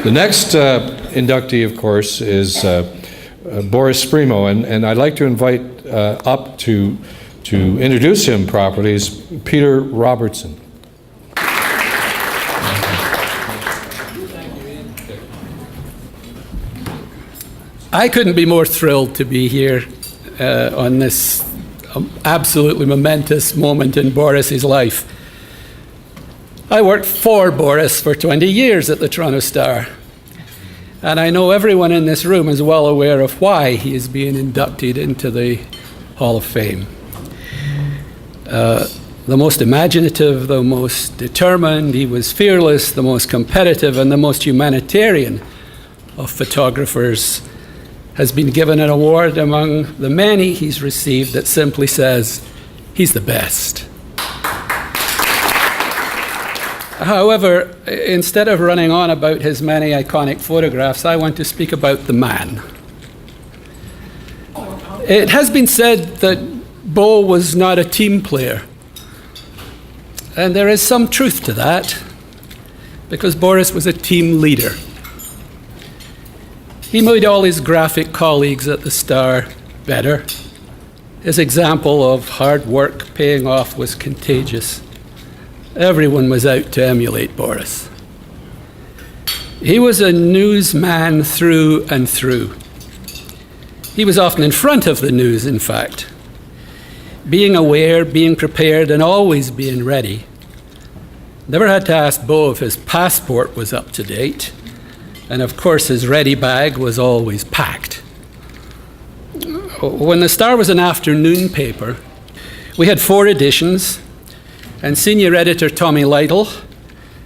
The next inductee, of course, is Boris Spremo, and I'd like to invite up to introduce him properly is Peter Robertson. I couldn't be more thrilled to be here on this absolutely momentous moment in Boris's life. I worked for Boris for 20 years at the Toronto Star, and I know everyone in this room is well aware of why he is being inducted into the Hall of Fame. The most imaginative, the most determined, he was fearless, the most competitive, and the most humanitarian of photographers, has been given an award among the many he's received that simply says, he's the best. However, instead of running on about his many iconic photographs, I want to speak about the man. It has been said that Bo was not a team player. And there is some truth to that, because Boris was a team leader. He made all his graphic colleagues at the Star better. His example of hard work paying off was contagious. Everyone was out to emulate Boris. He was a newsman through and through. He was often in front of the news, in fact, being aware, being prepared, and always being ready. Never had to ask Bo if his passport was up to date. And of course, his ready bag was always packed. When the Star was an afternoon paper, we had 4 editions, and senior editor Tommy Lytle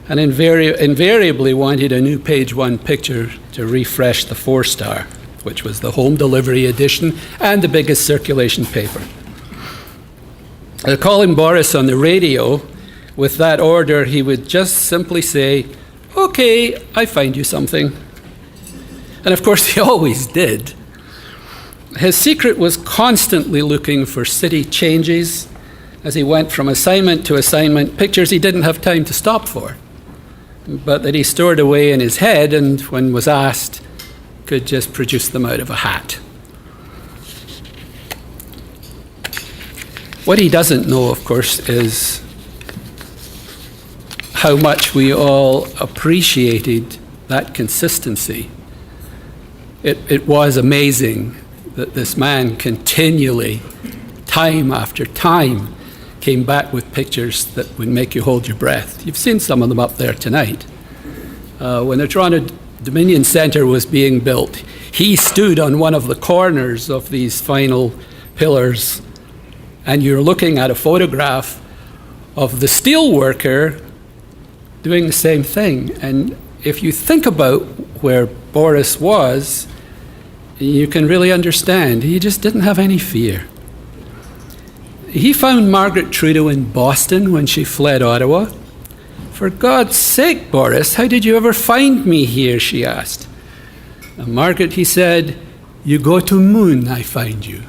and invariably wanted a new page 1 picture to refresh the 4-star, which was the home delivery edition and the biggest circulation paper. Calling Boris on the radio with that order, he would just simply say, "Okay, I find you something." And of course, he always did. His secret was constantly looking for city changes as he went from assignment to assignment, pictures he didn't have time to stop for, but that he stored away in his head and, when was asked, could just produce them out of a hat. What he doesn't know, of course, is how much we all appreciated that consistency. It was amazing that this man continually, time after time, came back with pictures that would make you hold your breath. You've seen some of them up there tonight. When the Toronto Dominion Centre was being built, he stood on one of the corners of these final pillars, and you're looking at a photograph of the steel worker doing the same thing. And if you think about where Boris was, you can really understand. He just didn't have any fear. He found Margaret Trudeau in Boston when she fled Ottawa. "For God's sake, Boris, how did you ever find me here?" she asked. And Margaret, he said, "You go to moon, I find you."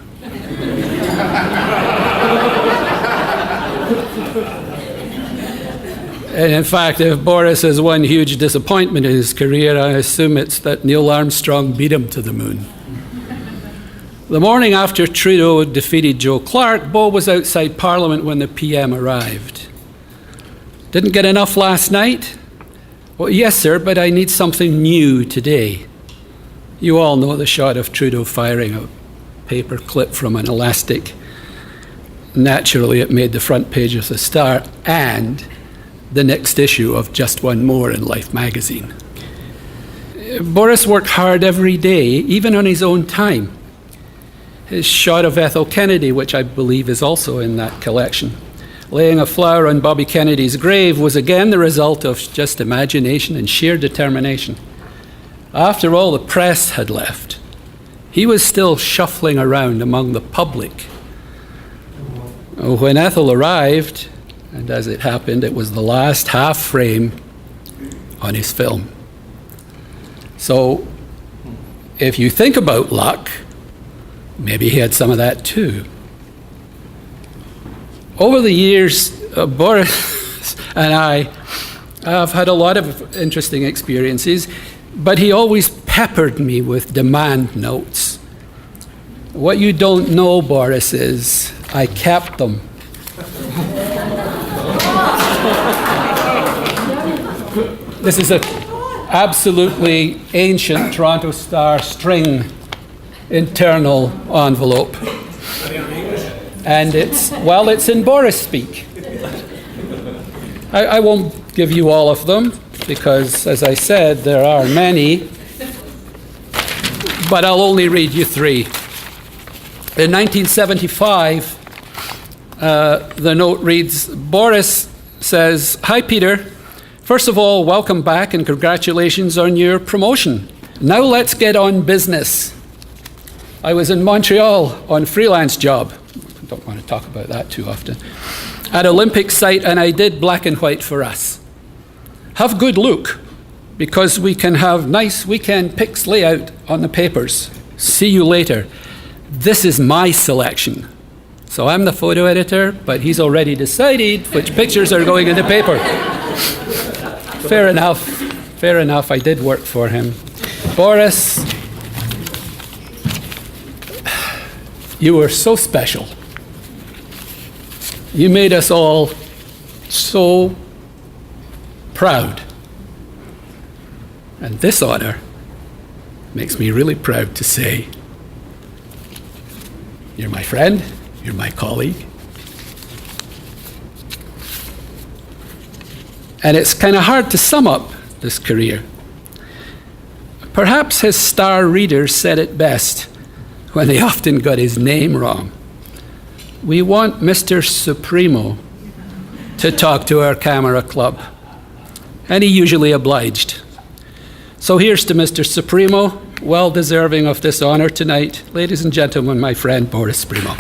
And in fact, if Boris has one huge disappointment in his career, I assume it's that Neil Armstrong beat him to the moon. The morning after Trudeau defeated Joe Clark, Bo was outside Parliament when the PM arrived. "Didn't get enough last night?" "Well, yes, sir, but I need something new today." You all know the shot of Trudeau firing a paper clip from an elastic. Naturally, it made the front page of the Star and the next issue of Just One More in Life magazine. Boris worked hard every day, even on his own time. His shot of Ethel Kennedy, which I believe is also in that collection, laying a flower on Bobby Kennedy's grave, was again the result of just imagination and sheer determination. After all the press had left, he was still shuffling around among the public. When Ethel arrived, and as it happened, it was the last half frame on his film. So if you think about luck, maybe he had some of that too. Over the years, Boris and I have had a lot of interesting experiences. but he always peppered me with demand notes. What you don't know, Boris, is I kept them. This is an absolutely ancient Toronto Star string internal envelope. And it's in Boris speak. I won't give you all of them because, as I said, there are many, but I'll only read you 3. In 1975, the note reads, Boris says, "Hi, Peter. First of all, welcome back and congratulations on your promotion. Now let's get on business. I was in Montreal on freelance job." I don't want to talk about that too often. "At Olympic site, and I did black and white for us. Have good look, because we can have nice weekend pics layout on the papers. See you later. This is my selection." So I'm the photo editor, but he's already decided which pictures are going in the paper. Fair enough, I did work for him. Boris, you were so special. You made us all so proud. And this honor makes me really proud to say, you're my friend, you're my colleague. And it's kind of hard to sum up this career. Perhaps his star readers said it best when they often got his name wrong. We want Mr. Spremo to talk to our camera club, and he usually obliged. So here's to Mr. Spremo, well deserving of this honor tonight. Ladies and gentlemen, my friend Boris Spremo.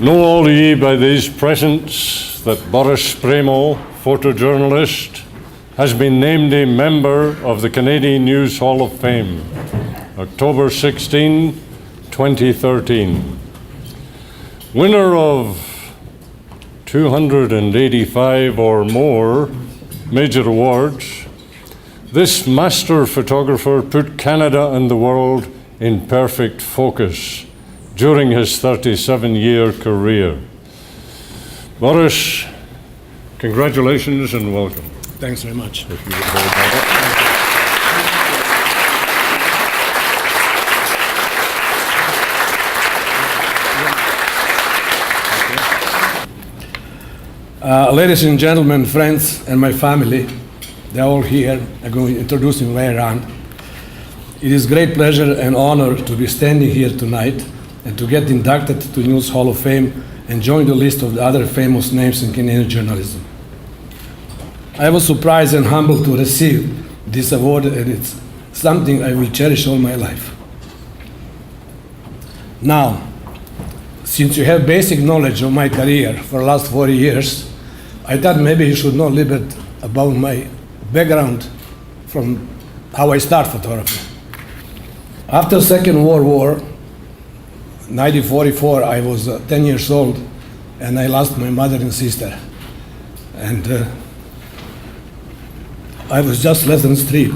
Know all ye by these presents that Boris Spremo, photojournalist, has been named a member of the Canadian News Hall of Fame, October 16, 2013. Winner of 285 or more major awards, this master photographer put Canada and the world in perfect focus during his 37-year career. Boris, congratulations and welcome. Thanks very much. If you would hold that up. Ladies and gentlemen, friends, and my family, they're all here. I'm going to introduce them later on. It is great pleasure and honor to be standing here tonight and to get inducted to News Hall of Fame and join the list of the other famous names in Canadian journalism. I was surprised and humbled to receive this award, and it's something I will cherish all my life. Now, since you have basic knowledge of my career for the last 40 years, I thought maybe you should know a little bit about my background from how I started photography. After Second World War, 1944, I was 10 years old, and I lost my mother and sister. And I was just left on the street,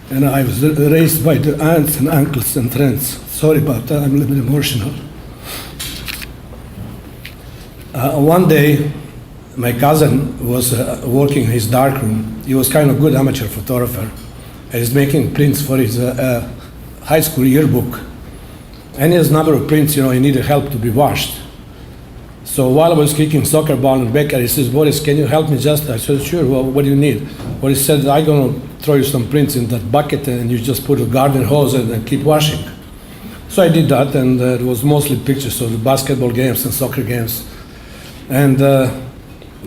and I was raised by the aunts and uncles and friends. Sorry about that, I'm a little bit emotional. One day, my cousin was working in his darkroom. He was kind of good amateur photographer, and he's making prints for his high school yearbook. And his number of prints, he needed help to be washed. So while I was kicking soccer ball in Becker, he says, "Boris, can you help me just?" I said, "Sure, well, what do you need?" Well, he said, "I'm going to throw you some prints in that bucket and you just put a garden hose and keep washing." So I did that, and it was mostly pictures of the basketball games and soccer games. And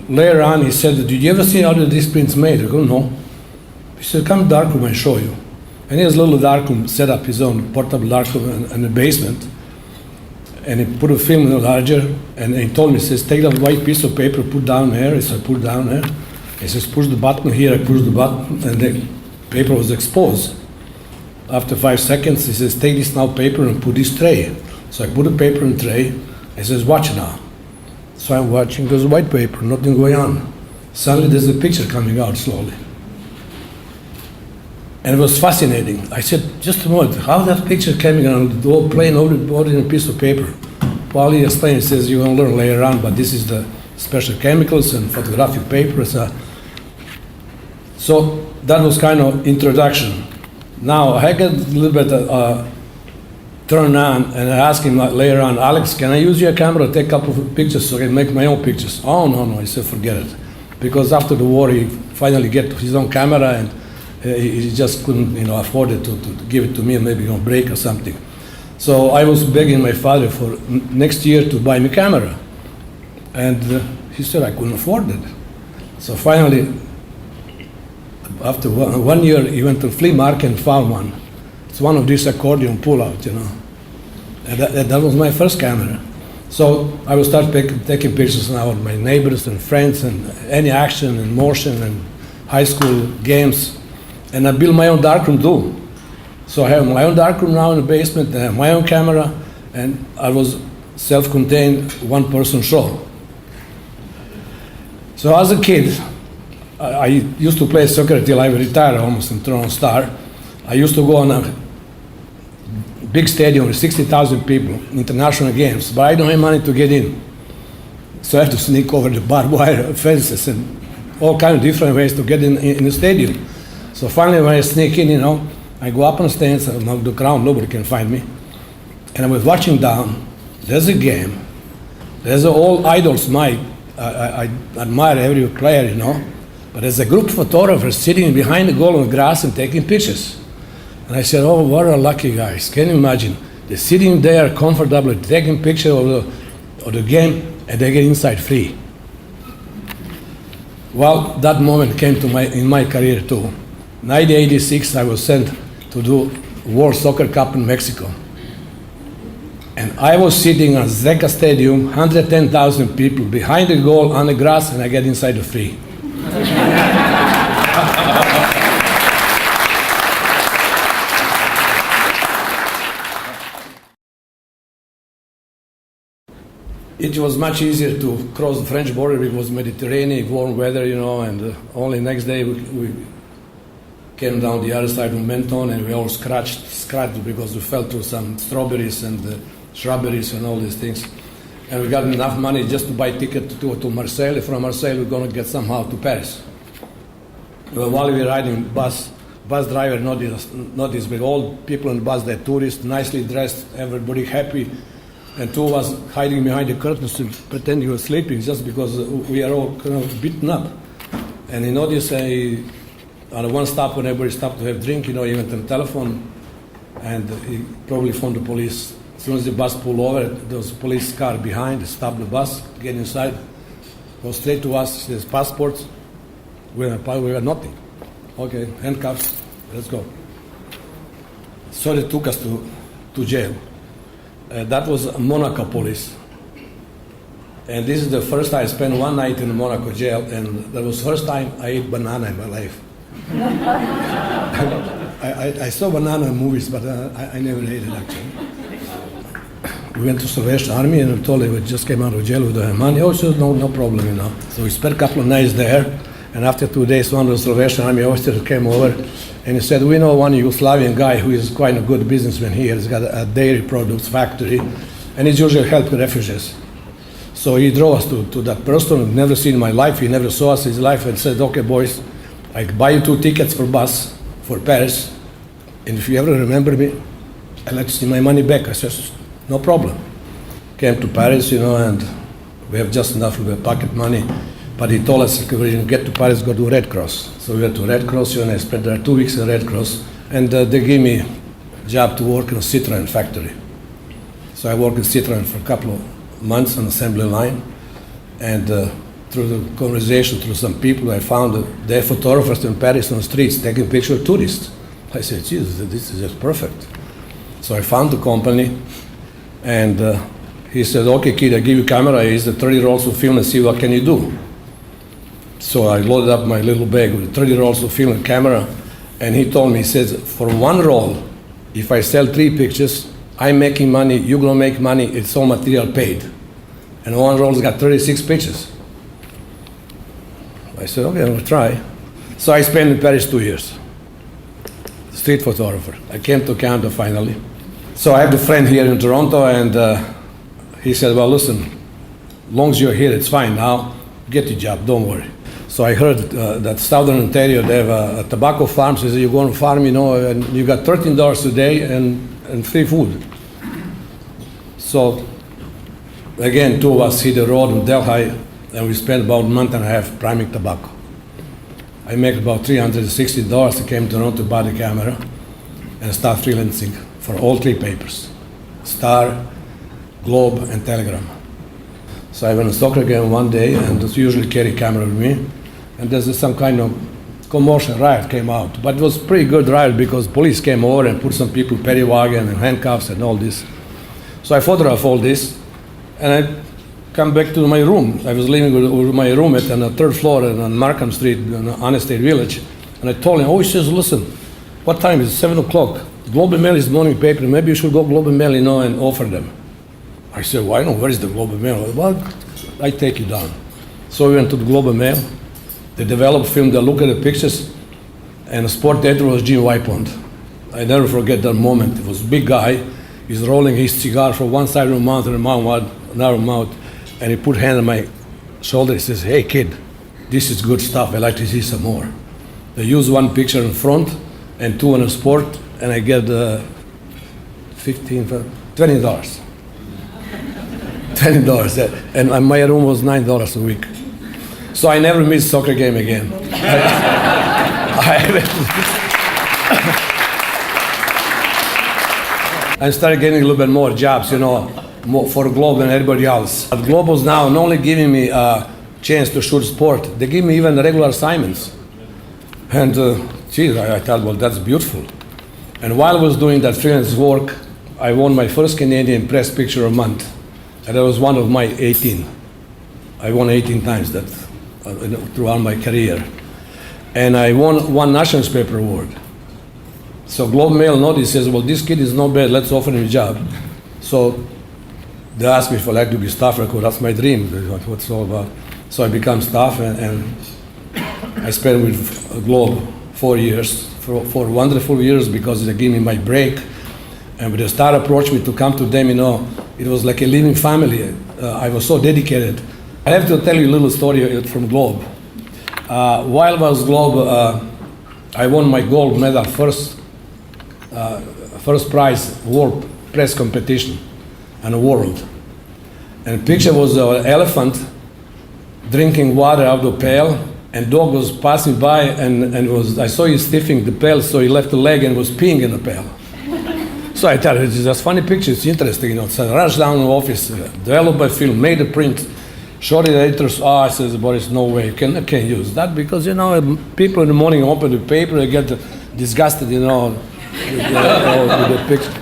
later on, he said, "Did you ever see how these prints made?" I go, "No." He said, "Come darkroom, I'll show you." And he has a little darkroom, set up his own portable darkroom in the basement. And he put a film in a larger, and he told me, he says, "Take that white piece of paper, put down here." He said, "Put down here." He says, "Push the button here." I pushed the button, and the paper was exposed. After 5 seconds, he says, take this now paper and put this tray. So I put the paper in tray. He says, watch now. So I'm watching, there's white paper, nothing going on. Suddenly there's a picture coming out slowly. And it was fascinating. I said, just a moment, how that picture coming on, the whole plain ordinary piece of paper? Paul explained, he says, you're going to learn later on, but this is the special chemicals and photographic papers. So that was kind of introduction. Now, I get a little bit turned on, and I asked him later on, Alex, can I use your camera to take a couple of pictures so I can make my own pictures? Oh, no, he said, forget it. Because after the war, he finally get his own camera, and he just couldn't, afford it to give it to me, and maybe break or something. So I was begging my father for next year to buy me a camera. And he said I couldn't afford it. So finally, after 1 year, he went to the flea market and found one. It's one of these accordion pull-out, And that was my first camera. So I will start taking pictures now of my neighbors and friends and any action and motion and high school games. And I built my own darkroom too. So I have my own darkroom now in the basement, I have my own camera, and I was self-contained one-person show. So as a kid, I used to play soccer till I retired almost in Toronto Star. I used to go on a big stadium with 60,000 people, international games, but I don't have money to get in. So I have to sneak over the barbed wire fences and all kinds of different ways to get in the stadium. So finally when I sneak in, I go up on the stands, I'm on the ground, nobody can find me. And I was watching down, there's a game, there's all idols, I admire every player, but there's a group of photographers sitting behind the goal on the grass and taking pictures. And I said, oh, what a lucky guys. Can you imagine? They're sitting there comfortably, taking pictures of the game, and they get inside free. Well, that moment came in my career too. 1986, I was sent to do World Soccer Cup in Mexico. And I was sitting at Azteca Stadium, 110,000 people behind the goal on the grass, and I get inside the free. It was much easier to cross the French border because it was Mediterranean, warm weather, and only next day we came down the other side of Menton, and we all scratched because we fell through some strawberries and shrubberies and all these things. And we got enough money just to buy ticket to Marseille. From Marseille, we're going to get somehow to Paris. Well, while we were riding bus driver noticed with all people in the bus, they're tourists, nicely dressed, everybody happy. And two of us hiding behind the curtains and pretending we were sleeping just because we are all kind of beaten up. And he noticed on one stop when everybody stopped to have a drink, he went on the telephone, and he probably phoned the police. As soon as the bus pulled over, there was a police car behind, stopped the bus, get inside, go straight to us, says passports. We got nothing. Okay, handcuffs, let's go. So they took us to jail. That was Monaco police. And this is the first time I spent one night in the Monaco jail, and that was the first time I ate banana in my life. I saw banana in movies, but I never ate it actually. We went to Salvation Army, and we told them we just came out of jail with the money. Oh, so no problem, So we spent a couple of nights there, and after 2 days, one of the Salvation Army officers came over, and he said, we know one Yugoslavian guy who is quite a good businessman here. He's got a dairy products factory, and he's usually helping refugees. So he drove us to that person I've never seen in my life. He never saw us in his life, and said, okay, boys, I buy you 2 tickets for bus for Paris, and if you ever remember me, I'll let you see my money back. I said, no problem. Came to Paris, and we have just enough of the pocket money. But he told us, when you get to Paris, go to Red Cross. So we went to Red Cross, and I spent there 2 weeks in Red Cross, and they gave me a job to work in a Citroen factory. So I worked in Citroen for a couple of months on assembly line, and through the conversation, through some people, I found that they're photographers in Paris on the streets taking pictures of tourists. I said, Jesus, this is just perfect. So I found the company, and he said, okay, kid, I give you a camera. Here's the 30 rolls of film and see what can you do. So I loaded up my little bag with 30 rolls of film and camera, and he told me, he says, for 1 roll, if I sell 3 pictures, I'm making money, you're gonna make money, it's all material paid. And one roll's got 36 pictures. I said, okay, I'll try. So I spent in Paris 2 years. Street photographer. I came to Canada finally. So I have a friend here in Toronto, and he said, well, listen, as long as you're here, it's fine. Now, get your job, don't worry. So I heard that Southern Ontario, they have a tobacco farm. So he said, you go on a farm, you know, and you got $13 a day and free food. So, again, 2 of us hit the road in Delhi, and we spent about a month and a half priming tobacco. I make about $360. I came to Toronto to buy the camera and start freelancing for all 3 papers, Star, Globe, and Telegram. So I went to soccer game one day, and just usually carry camera with me, and there's some kind of commotion, riot came out. But it was pretty good riot because police came over and put some people periwagon and handcuffs and all this. So I photographed all this, and I come back to my room. I was living with my roommate on the 3rd floor on Markham Street in Honest State Village. And I told him, oh, he says, listen, what time is it? 7 o'clock. Globe and Mail is morning paper. Maybe you should go Globe and Mail, you know, and offer them. I said, well, I know, where is the Globe and Mail? Well, I take you down. So we went to the Globe and Mail. They developed film, they look at the pictures, and the sport editor was Jim Wypond. I never forget that moment. It was a big guy. He's rolling his cigar from one side of the mouth to another mouth. And he put hand on my shoulder. He says, hey, kid, this is good stuff. I'd like to see some more. They use 1 picture in front and 2 on the sport, and I get $20. $20. And my room was $9 a week. So I never missed soccer game again. I started getting a little bit more jobs, you know, more for Globe than everybody else. But Globe was now not only giving me a chance to shoot sport, they give me even regular assignments. And geez, I thought, well, that's beautiful. And while I was doing that freelance work, I won my first Canadian Press Picture a Month. And that was one of my 18. I won 18 times that throughout my career. And I won 1 national newspaper award. So Globe Mail noticed, says, well, this kid is not bad, let's offer him a job. So they asked me if I like to be staff recorder. That's my dream, what it's all about. So I became staff, and I spent with Globe 4 years, 4 wonderful years, because they gave me my break. And when the Star approached me to come to them, you know, it was like a living family. I was so dedicated. I have to tell you a little story from Globe. While I was Globe, I won my gold medal, first prize world press competition in the world. And the picture was an elephant drinking water out of the pail, and dog was passing by, and I saw he sniffing the pail, so he left the leg and was peeing in the pail. So I thought, it's just a funny picture, it's interesting, you know. So I rushed down to the office, developed my film, made a print, showed it to the editors. I says, Boris, no way, I can't use that, because, you know, people in the morning open the paper, they get disgusted, you know, with the picture.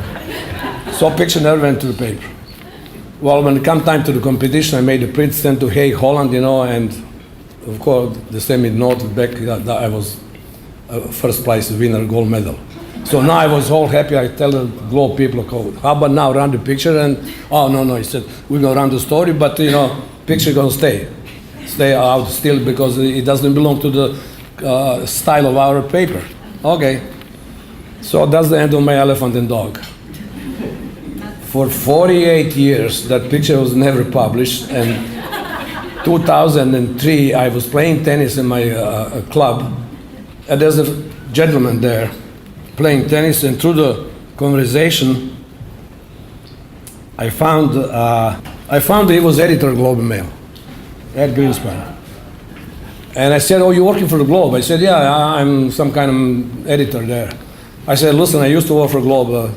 So picture never went to the paper. Well, when it come time to the competition, I made a print, sent to Hague, Holland, you know, and of course, they sent me a note back that I was first place winner, gold medal. So now I was all happy. I tell the Globe people, how about now run the picture? And, oh, no, he said, we're going to run the story, but, you know, picture going to stay out still, because it doesn't belong to the style of our paper. Okay. So that's the end of my elephant and dog. For 48 years, that picture was never published, and 2003, I was playing tennis in my club, and there's a gentleman there playing tennis, and through the conversation, I found he was editor of Globe and Mail, Ed Greenspan. And I said, oh, you're working for the Globe? I said, yeah, I'm some kind of editor there. I said, listen, I used to work for Globe,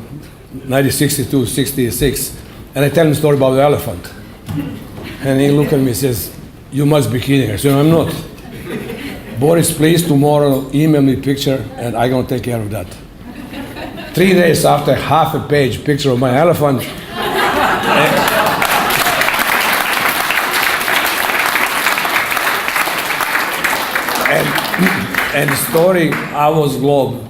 1962, 66, and I tell him a story about the elephant. And he looked at me and says, you must be kidding. I said, I'm not. Boris, please, tomorrow email me a picture, and I'm going to take care of that. 3 days after, half a page picture of my elephant. And the story, I was Globe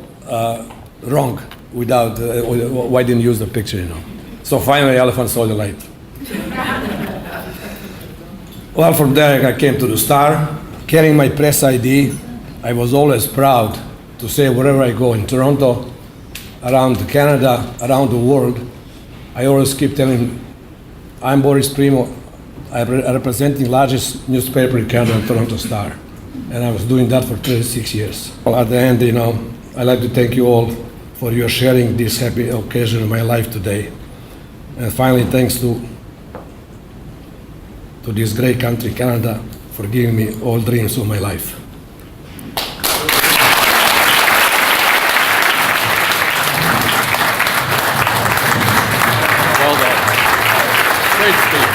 wrong. without, why didn't use the picture, you know. So finally, elephant saw the light. Well, from there, I came to the Star, carrying my press ID. I was always proud to say wherever I go in Toronto, around Canada, around the world, I always keep telling, I'm Boris Spremo, I'm representing largest newspaper in Canada, Toronto Star. And I was doing that for 36 years. Well, at the end, you know, I'd like to thank you all for your sharing this happy occasion in my life today. And finally, thanks to this great country, Canada, for giving me all dreams of my life. Well done. Great speech.